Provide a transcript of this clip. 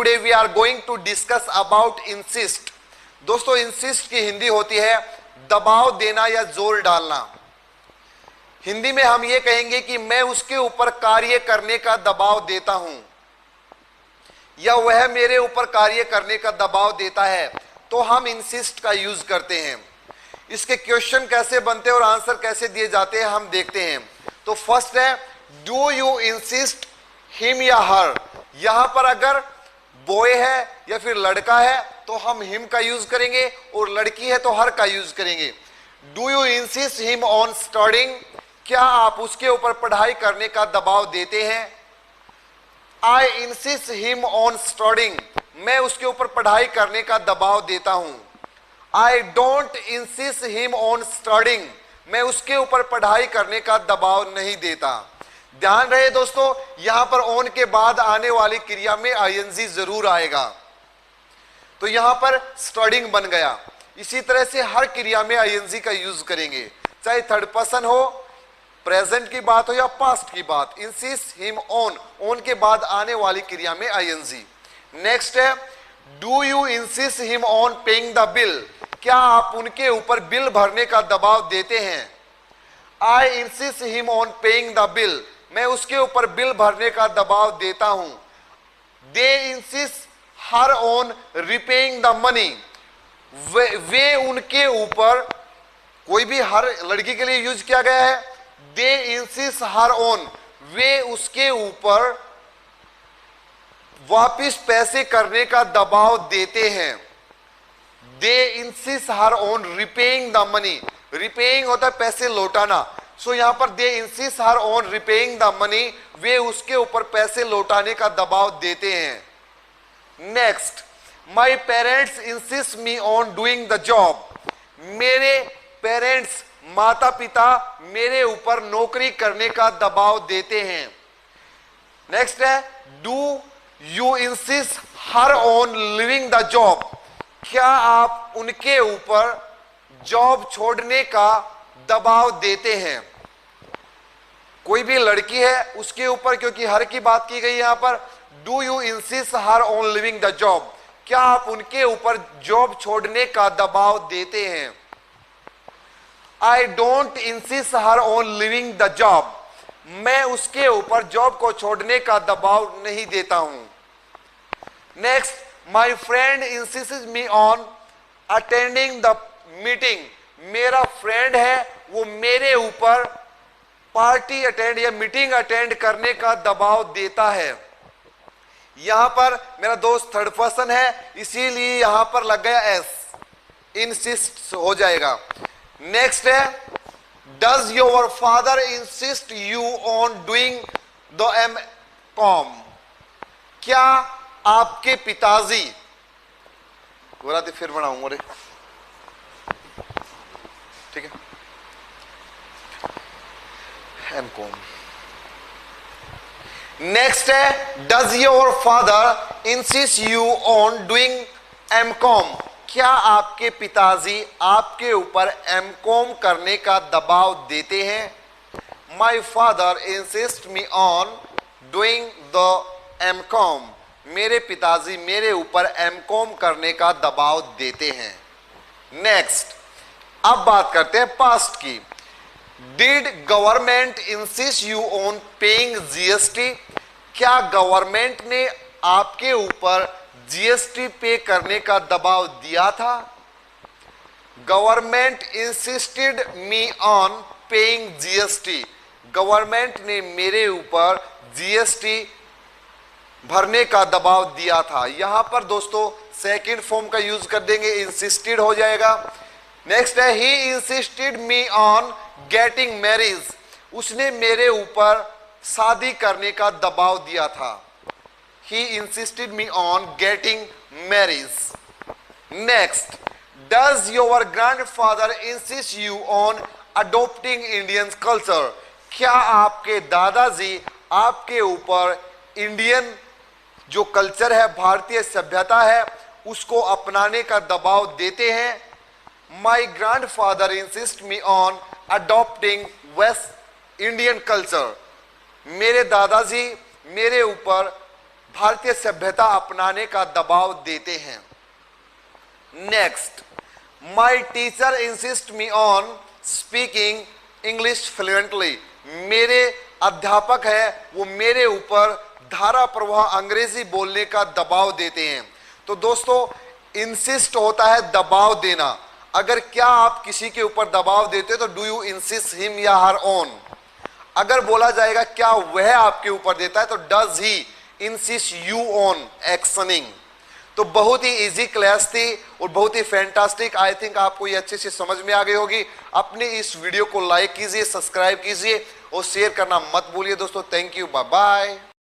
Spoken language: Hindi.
today we are going to discuss about insist. दोस्तों insist की हिंदी होती है दबाव देना या जोर डालना। हिंदी में हम ये कहेंगे कि मैं उसके ऊपर कार्य करने का दबाव देता हूं या वह मेरे ऊपर कार्य करने का दबाव देता है, तो हम इंसिस्ट का यूज करते हैं। इसके क्वेश्चन कैसे बनते हैं और आंसर कैसे दिए जाते हैं हम देखते हैं। तो फर्स्ट है डू यू इंसिस्ट हिम या हर। यहां पर अगर बॉय है या फिर लड़का है तो हम हिम का यूज करेंगे और लड़की है तो हर का यूज करेंगे। Do you insist him on studying, क्या आप उसके ऊपर पढ़ाई करने का दबाव देते हैं। I insist him on studying, मैं उसके ऊपर पढ़ाई करने का दबाव देता हूं। I don't insist him on studying, मैं उसके ऊपर पढ़ाई करने का दबाव नहीं देता। ध्यान रहे दोस्तों, यहां पर ऑन के बाद आने वाली क्रिया में आईएनजी जरूर आएगा, तो यहां पर स्टडिंग बन गया। इसी तरह से हर क्रिया में आईएनजी का यूज करेंगे, चाहे थर्ड पर्सन हो, प्रेजेंट की बात हो या पास्ट की बात। इंसिस्ट हिम ऑन, ऑन के बाद आने वाली क्रिया में आईएनजी। नेक्स्ट है do you insist him on paying the bill, क्या आप उनके ऊपर बिल भरने का दबाव देते हैं। I insist him on paying the bill, मैं उसके ऊपर बिल भरने का दबाव देता हूं। They insist her on repaying the money, वे उनके ऊपर, कोई भी हर लड़की के लिए यूज किया गया है। दे इंसिस्ट हर ऑन, वे उसके ऊपर वापिस पैसे करने का दबाव देते हैं। They insist her on repaying the money, repaying होता है पैसे लौटाना, सो यहां पर they insist her on repaying the money, वे उसके ऊपर पैसे लौटाने का दबाव देते हैं। Next, my parents insist me on doing the job, मेरे पेरेंट्स माता पिता मेरे ऊपर नौकरी करने का दबाव देते हैं। नेक्स्ट है do you insist her on living the job, क्या आप उनके ऊपर जॉब छोड़ने का दबाव देते हैं। कोई भी लड़की है उसके ऊपर, क्योंकि हर की बात की गई यहां पर, do you insist her on living the job, क्या आप उनके ऊपर जॉब छोड़ने का दबाव देते हैं। I don't insist her on living the job, मैं उसके ऊपर जॉब को छोड़ने का दबाव नहीं देता हूं। Next, my friend insist me on attending the meeting, मेरा फ्रेंड है वो मेरे ऊपर पार्टी अटेंड या मीटिंग अटेंड करने का दबाव देता है। यहां पर मेरा दोस्त थर्ड पर्सन है, इसीलिए यहां पर लग गया एस, इंसिस्ट हो जाएगा। नेक्स्ट है does your father insist you on doing the MCom, क्या आपके पिताजी, बोला तो फिर बनाऊंगा रे, ठीक है, एमकॉम। नेक्स्ट है does your father insist you on doing MCom, क्या आपके पिताजी आपके ऊपर एमकॉम करने का दबाव देते हैं। My father insist me on doing the MCom, मेरे पिताजी मेरे ऊपर एमकॉम करने का दबाव देते हैं। नेक्स्ट, अब बात करते हैं पास्ट की। Did government insist you on paying GST, क्या गवर्नमेंट ने आपके ऊपर जीएसटी पे करने का दबाव दिया था। Government insisted me on paying GST, government ने मेरे ऊपर जीएसटी भरने का दबाव दिया था। यहां पर दोस्तों सेकंड फॉर्म का यूज कर देंगे, इंसिस्टेड हो जाएगा। नेक्स्ट है he insisted me on getting marriage, उसने मेरे ऊपर शादी करने का दबाव दिया था। He insisted me on getting marriage. Next, does your grandfather insist you on adopting Indian culture, क्या आपके दादाजी आपके ऊपर इंडियन जो कल्चर है, भारतीय सभ्यता है, उसको अपनाने का दबाव देते हैं। माई grandfather insist me on adopting West Indian culture, मेरे दादाजी मेरे ऊपर भारतीय सभ्यता अपनाने का दबाव देते हैं। Next, my teacher insist me on speaking English fluently. मेरे अध्यापक है वो मेरे ऊपर धारा प्रवाह अंग्रेजी बोलने का दबाव देते हैं। तो दोस्तों, इंसिस्ट होता है दबाव देना। अगर क्या आप किसी के ऊपर दबाव देते हो तो डू यू इंसिस्ट हिम या हर ऑन। अगर बोला जाएगा क्या वह आपके ऊपर देता है तो does he insist you on actioning. तो बहुत ही इजी क्लास थी और बहुत ही फैंटास्टिक। आई थिंक आपको ये अच्छे से समझ में आ गई होगी। अपने इस वीडियो को लाइक कीजिए, सब्सक्राइब कीजिए और शेयर करना मत भूलिए दोस्तों। Thank you, bye bye.